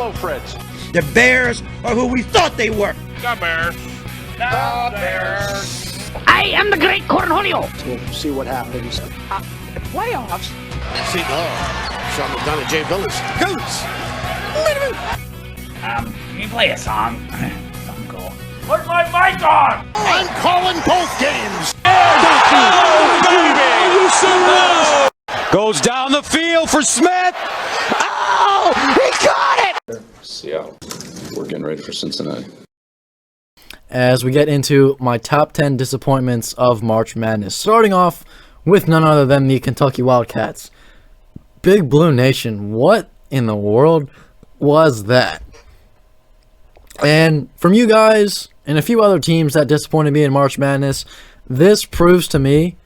go, Fritz. The Bears are who we thought they were. The Bears. The Bears. I am the great Cornholio. We'll see what happens. Playoffs? See, Sean McDonough, Jay Billis. Goats! Can you play a song? Something cool. Put my mic on! I'm calling both games. Oh, baby! Are you serious? Goes down the field for Smith. Oh, he got it! Seattle. We're getting ready for Cincinnati. As we get into my top 10 disappointments of March Madness, starting off with none other than the Kentucky Wildcats. Big Blue Nation, what in the world was that? And from you guys and a few other teams that disappointed me in March Madness, this proves to me,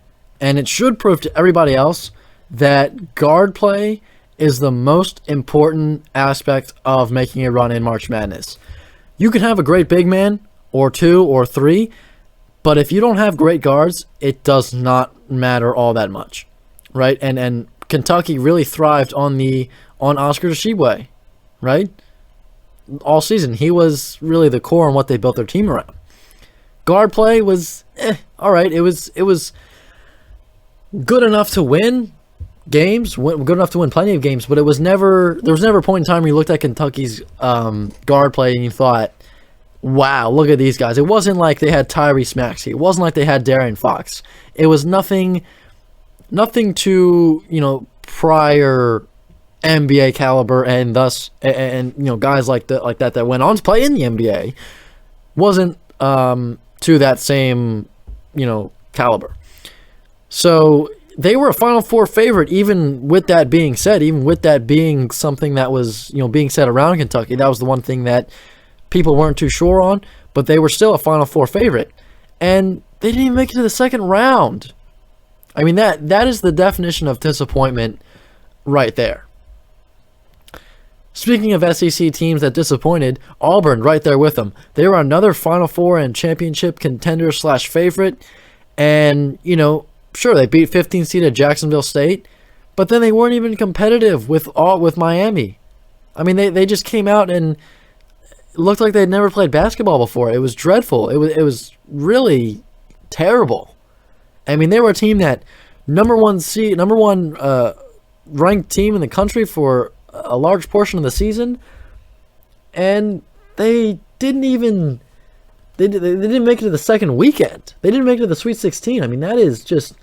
and it should prove to everybody else, that guard play is the most important aspect of making a run in March Madness. You can have a great big man, or two, or three, but if you don't have great guards, it does not matter all that much, right? And Kentucky really thrived on Oscar Tshiebwe, right? All season, he was really the core on what they built their team around. Guard play was all right. It was good enough to win games, good enough to win plenty of games, but there was never a point in time where you looked at Kentucky's guard play and you thought, wow, look at these guys. It wasn't like they had Tyrese Maxey. It wasn't like they had Darren Fox. It was nothing to, prior NBA caliber, and thus, guys like that went on to play in the NBA wasn't to that same, caliber. So they were a Final Four favorite, even with that being said, even with that being something that was, being said around Kentucky. That was the one thing that people weren't too sure on, but they were still a Final Four favorite. And they didn't even make it to the second round. I mean, that is the definition of disappointment right there. Speaking of SEC teams that disappointed, Auburn right there with them. They were another Final Four and championship contender / favorite. And, sure, they beat 15 seeded Jacksonville State, but then they weren't even competitive with Miami. I mean, they just came out and it looked like they'd never played basketball before. It was dreadful. It was really terrible. I mean, they were a team that number one ranked team in the country for a large portion of the season, and they didn't they didn't make it to the second weekend. They didn't make it to the Sweet 16. I mean, that is just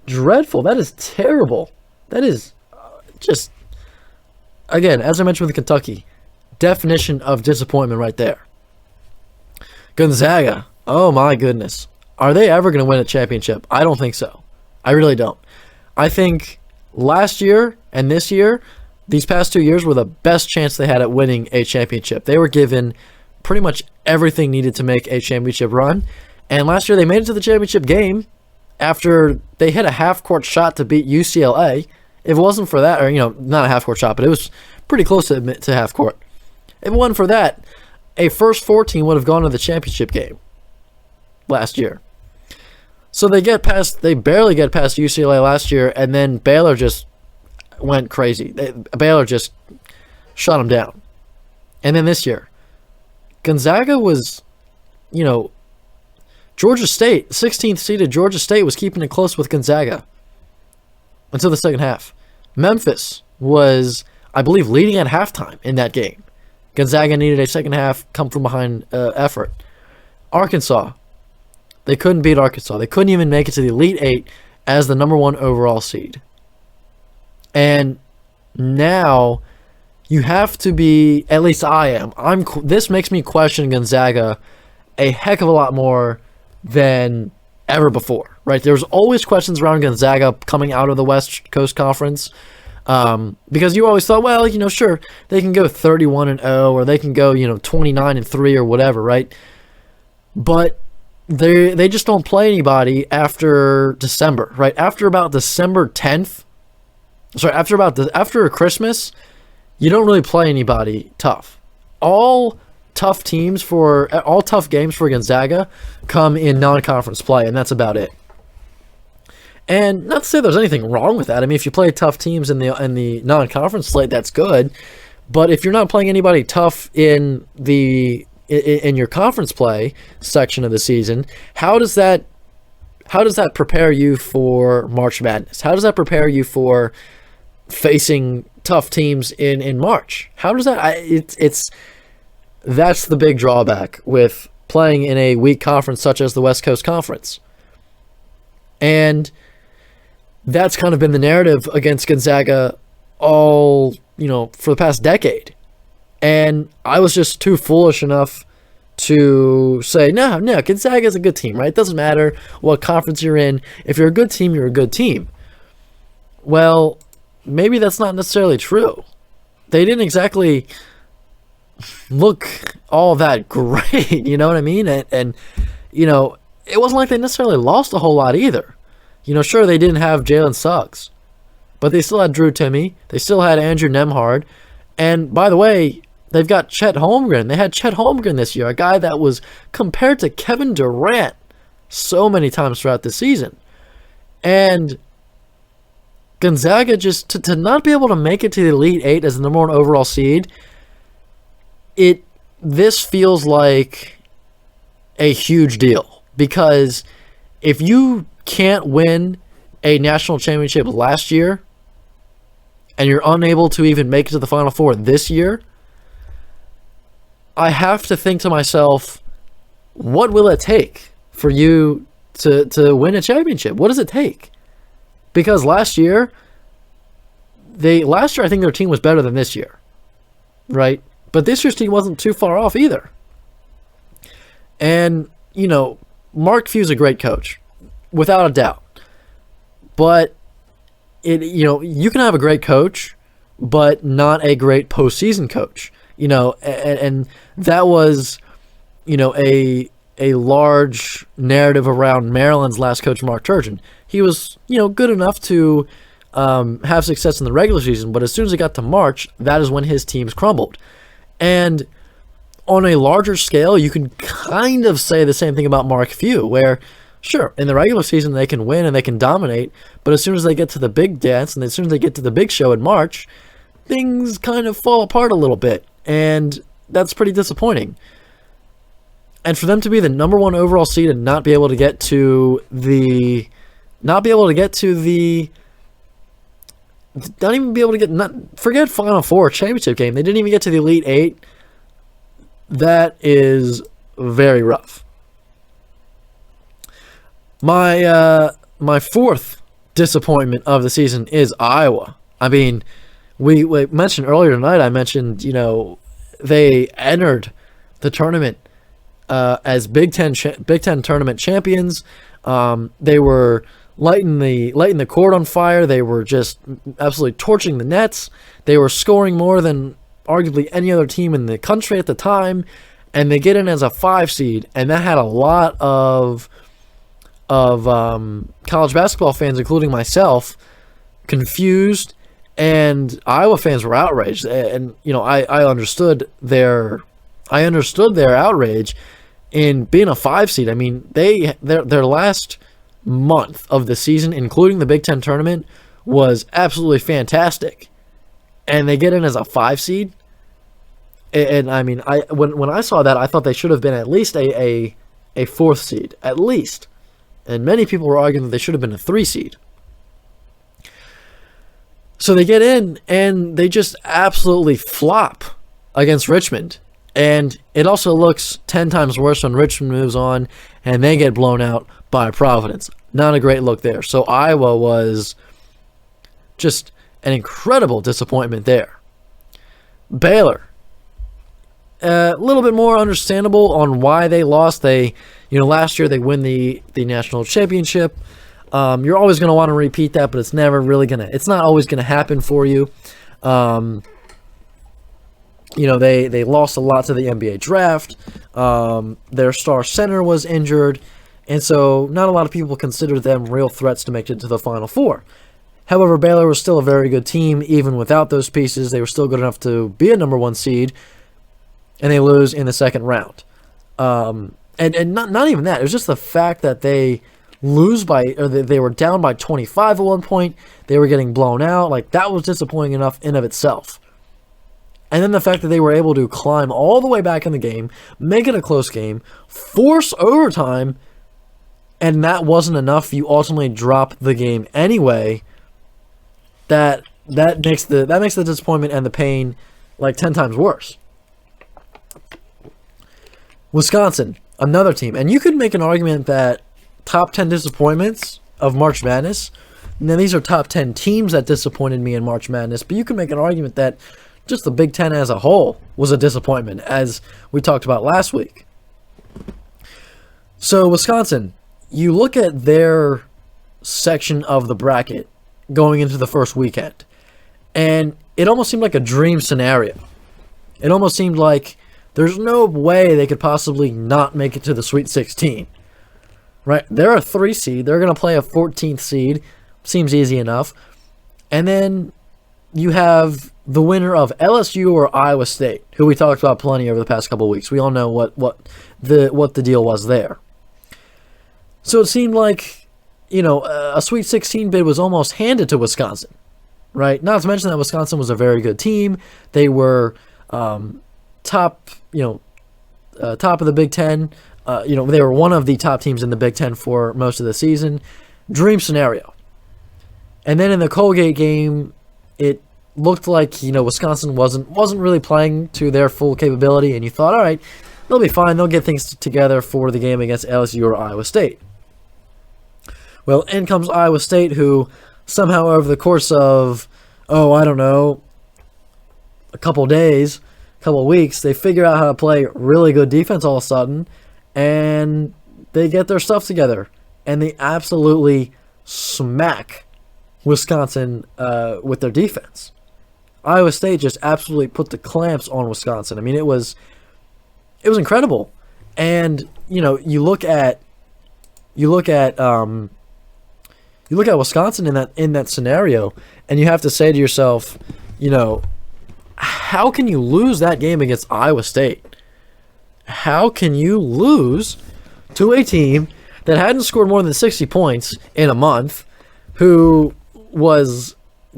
dreadful. That is terrible. That is just, again, as I mentioned with Kentucky, definition of disappointment right there. Gonzaga, oh my goodness. Are they ever going to win a championship? I don't think so. I really don't. I think last year and this year, these past 2 years were the best chance they had at winning a championship. They were given pretty much everything needed to make a championship run. And last year they made it to the championship game after they hit a half-court shot to beat UCLA. If it wasn't for that, or, not a half-court shot, but it was pretty close to half-court. If it wasn't for that, a first 14 would have gone to the championship game last year. So they barely get past UCLA last year, and then Baylor just went crazy. Baylor just shut them down. And then this year, Gonzaga was, Georgia State, 16th seeded Georgia State was keeping it close with Gonzaga until the second half. Memphis was, I believe, leading at halftime in that game. Gonzaga needed a second half come from behind effort. Arkansas, they couldn't beat Arkansas. They couldn't even make it to the Elite Eight as the number 1 overall seed. And now you have to be, at least I am. This makes me question Gonzaga a heck of a lot more than ever before, right? There's always questions around Gonzaga coming out of the West Coast Conference, because you always thought, well, sure, they can go 31-0, or they can go, 29-3 or whatever, right? But they just don't play anybody after December, right? After about December 10th, after Christmas, you don't really play anybody tough. All tough games for Gonzaga come in non-conference play, and that's about it. And not to say there's anything wrong with that. I mean, if you play tough teams in the non-conference slate, that's good. But if you're not playing anybody tough in your conference play section of the season, how does that prepare you for March Madness? How does that prepare you for facing tough teams in March? How does that? That's the big drawback with playing in a weak conference such as the West Coast Conference. And that's kind of been the narrative against Gonzaga all, for the past decade. And I was just too foolish enough to say, no, Gonzaga's a good team, right? It doesn't matter what conference you're in. If you're a good team, you're a good team. Well, maybe that's not necessarily true. They didn't exactly look all that great, you know what I mean? And it wasn't like they necessarily lost a whole lot either. Sure, they didn't have Jalen Suggs, but they still had Drew Timme. They still had Andrew Nembhard. And by the way, they've got Chet Holmgren. They had Chet Holmgren this year, a guy that was compared to Kevin Durant so many times throughout the season. And Gonzaga just, to not be able to make it to the Elite Eight as the number 1 overall seed, this feels like a huge deal. Because if you can't win a national championship last year, and you're unable to even make it to the Final Four this year, I have to think to myself, what will it take for you to win a championship? What does it take? Because last year I think their team was better than this year, right? But this year's team wasn't too far off either. And, Mark Few's a great coach, without a doubt. But you can have a great coach, but not a great postseason coach. And that was, a large narrative around Maryland's last coach, Mark Turgeon. He was, good enough to have success in the regular season, but as soon as it got to March, that is when his teams crumbled. And on a larger scale, you can kind of say the same thing about Mark Few, where, sure, in the regular season they can win and they can dominate, but as soon as they get to the big dance and as soon as they get to the big show in March, things kind of fall apart a little bit, and that's pretty disappointing. And for them to be the number 1 overall seed and not be able to get to the, forget Final Four championship game, they didn't even get to the Elite Eight. That is very rough. My 4th disappointment of the season is Iowa. I mean, we mentioned earlier tonight, I mentioned, they entered the tournament as Big Ten tournament champions. They were lighting the court on fire. They were just absolutely torching the nets. They were scoring more than arguably any other team in the country at the time, and they get in as a 5 seed, and that had a lot of college basketball fans, including myself, confused, and Iowa fans were outraged. And I understood their outrage in being a 5 seed. I mean, their last month of the season, including the Big Ten tournament, was absolutely fantastic, and they get in as a 5 seed. And I mean, when I saw that, I thought they should have been at least a 4th seed, at least. And many people were arguing that they should have been a 3 seed. So they get in, and they just absolutely flop against Richmond. And it also looks 10 times worse when Richmond moves on, and they get blown out by Providence. Not a great look there. So Iowa was just an incredible disappointment there. Baylor, a little bit more understandable on why they lost. Last year they win the national championship. You're always going to want to repeat that, but it's not always going to happen for you. They lost a lot to the NBA draft. Their star center was injured, and so not a lot of people consider them real threats to make it to the Final Four. However, Baylor was still a very good team, even without those pieces. They were still good enough to be a number 1 seed, and they lose in the second round. And not even that. It was just the fact that they they were down by 25 at one point. They were getting blown out. Like, that was disappointing enough in of itself. And then the fact that they were able to climb all the way back in the game, make it a close game, force overtime, and that wasn't enough. You ultimately drop the game anyway. That makes the disappointment and the pain like 10 times worse. Wisconsin, another team, and you could make an argument that top 10 disappointments of March Madness. Now these are top 10 teams that disappointed me in March Madness, but you could make an argument that just the Big Ten as a whole was a disappointment, as we talked about last week. So Wisconsin, you look at their section of the bracket going into the first weekend, and it almost seemed like a dream scenario. It almost seemed like there's no way they could possibly not make it to the Sweet 16. Right? They're a 3 seed. They're going to play a 14th seed. Seems easy enough. And then you have the winner of LSU or Iowa State, who we talked about plenty over the past couple of weeks. We all know what the deal was there. So it seemed like, a Sweet 16 bid was almost handed to Wisconsin, right? Not to mention that Wisconsin was a very good team. They were top of the Big Ten. They were one of the top teams in the Big Ten for most of the season. Dream scenario. And then in the Colgate game, it looked like, Wisconsin wasn't really playing to their full capability, and you thought, all right, they'll be fine. They'll get things together for the game against LSU or Iowa State. Well, in comes Iowa State, who somehow over the course of, a couple days, a couple weeks, they figure out how to play really good defense all of a sudden, and they get their stuff together, and they absolutely smack Wisconsin with their defense. Iowa State just absolutely put the clamps on Wisconsin. I mean, it was incredible. And you look at Wisconsin in that scenario, and you have to say to yourself, how can you lose that game against Iowa State? How can you lose to a team that hadn't scored more than 60 points in a month, who was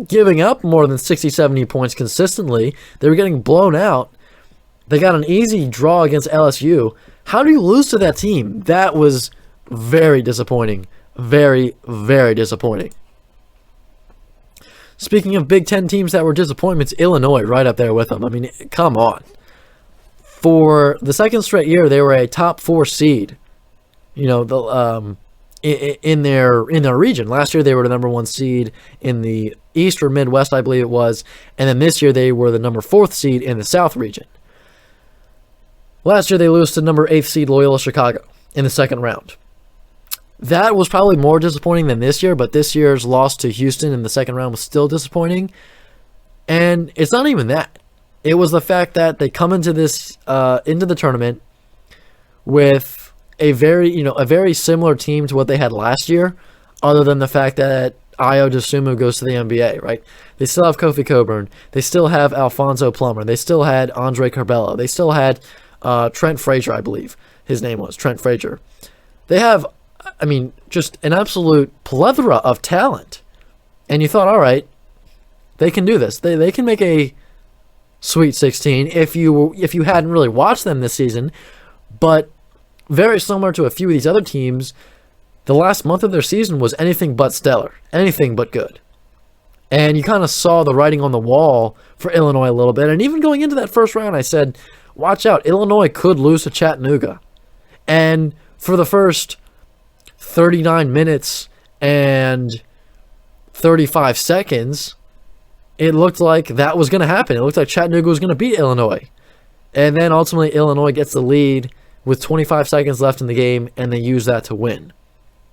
giving up more than 60, 70 points consistently? They were getting blown out. They got an easy draw against LSU. How do you lose to that team? That was very disappointing. Very, very disappointing. Speaking of Big Ten teams that were disappointments, Illinois right up there with them. I mean, come on. For the second straight year, they were a top 4 seed. In their region. Last year they were the number 1 seed in the East or Midwest, I believe it was, and then this year they were the number 4th seed in the South region. Last year they lost to number 8th seed Loyola Chicago in the second round. That was probably more disappointing than this year, but this year's loss to Houston in the second round was still disappointing. And it's not even that. It was the fact that they come into the tournament with a very similar team to what they had last year, other than the fact that Ayo Dosunmu goes to the NBA, right? They still have Kofi Coburn. They still have Alfonso Plummer. They still had Andre Curbelo. They still had Trent Frazier, I believe his name was, Trent Frazier. They have, just an absolute plethora of talent. And you thought, all right, they can do this. They can make a Sweet 16 if you hadn't really watched them this season. But very similar to a few of these other teams, the last month of their season was anything but stellar, anything but good. And you kind of saw the writing on the wall for Illinois a little bit. And even going into that first round, I said, watch out, Illinois could lose to Chattanooga. And for the first 39 minutes and 35 seconds, it looked like that was going to happen. It looked like Chattanooga was going to beat Illinois. And then ultimately Illinois gets the lead with 25 seconds left in the game, and they use that to win.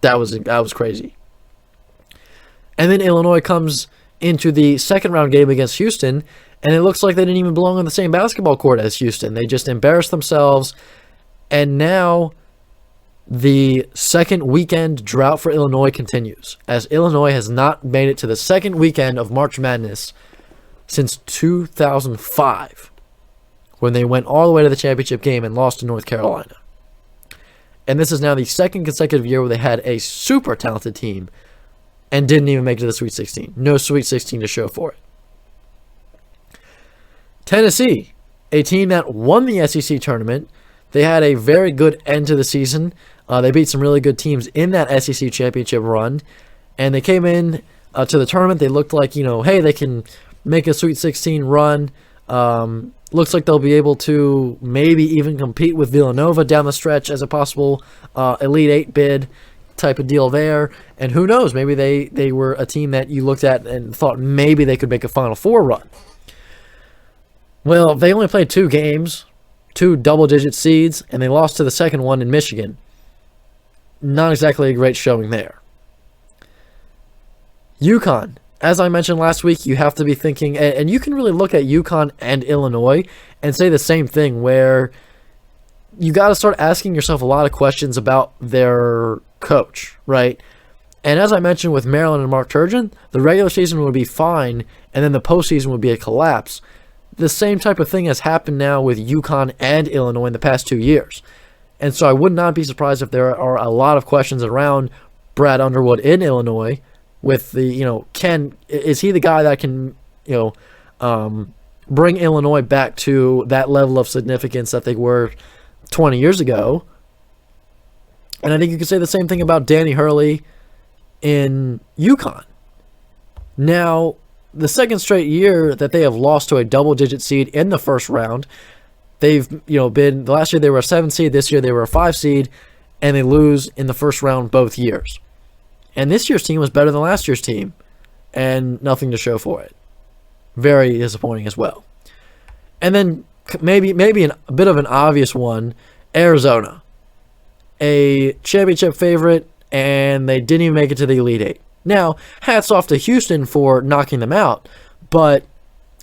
That was crazy. And then Illinois comes into the second round game against Houston, and it looks like they didn't even belong on the same basketball court as Houston. They just embarrassed themselves, and now the second weekend drought for Illinois continues, as Illinois has not made it to the second weekend of March Madness since 2005, when they went all the way to the championship game and lost to North Carolina. And this is now the second consecutive year where they had a super talented team and didn't even make it to the Sweet 16. No Sweet 16 to show for it. Tennessee, a team that won the SEC tournament. They had a very good end to the season. They beat some really good teams in that SEC championship run. And they came in to the tournament. They looked like, hey, they can make a Sweet 16 run. Looks like they'll be able to maybe even compete with Villanova down the stretch as a possible Elite Eight bid type of deal there. And who knows, maybe they were a team that you looked at and thought maybe they could make a Final Four run. Well, they only played 2 games, 2 double-digit seeds, and they lost to the second one in Michigan. Not exactly a great showing there. UConn. As I mentioned last week, you have to be thinking, and you can really look at UConn and Illinois and say the same thing, where you got to start asking yourself a lot of questions about their coach, right? And as I mentioned with Maryland and Mark Turgeon, the regular season would be fine, and then the postseason would be a collapse. The same type of thing has happened now with UConn and Illinois in the past 2 years. And so I would not be surprised if there are a lot of questions around Brad Underwood in Illinois, with the, is he the guy that can, bring Illinois back to that level of significance that they were 20 years ago? And I think you could say the same thing about Danny Hurley in UConn. Now, the second straight year that they have lost to a double-digit seed in the first round, they've, been, last year they were a 7 seed, this year they were a 5 seed, and they lose in the first round both years. And this year's team was better than last year's team, and nothing to show for it. Very disappointing as well. And then maybe a bit of an obvious one, Arizona. A championship favorite, and they didn't even make it to the Elite Eight. Now, hats off to Houston for knocking them out, but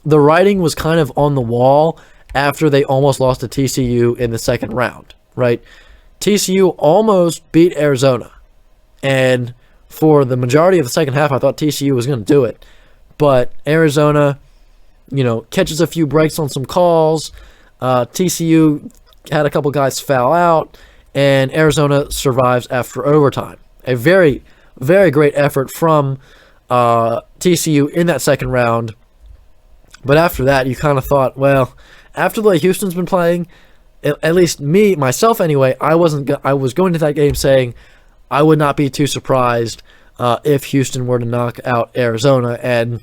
the writing was kind of on the wall after they almost lost to TCU in the second round, right? TCU almost beat Arizona, and for the majority of the second half, I thought TCU was going to do it. But Arizona, catches a few breaks on some calls. TCU had a couple guys foul out, and Arizona survives after overtime. A very, very great effort from TCU in that second round. But after that, you kind of thought, well, after the way Houston's been playing, at least myself anyway, I was going to that game saying I would not be too surprised if Houston were to knock out Arizona. And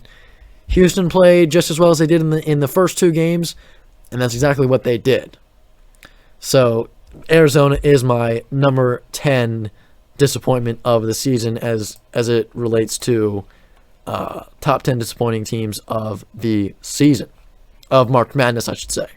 Houston played just as well as they did in the first 2 games, and that's exactly what they did. So Arizona is my number 10 disappointment of the season as it relates to top 10 disappointing teams of the season, of March Madness, I should say.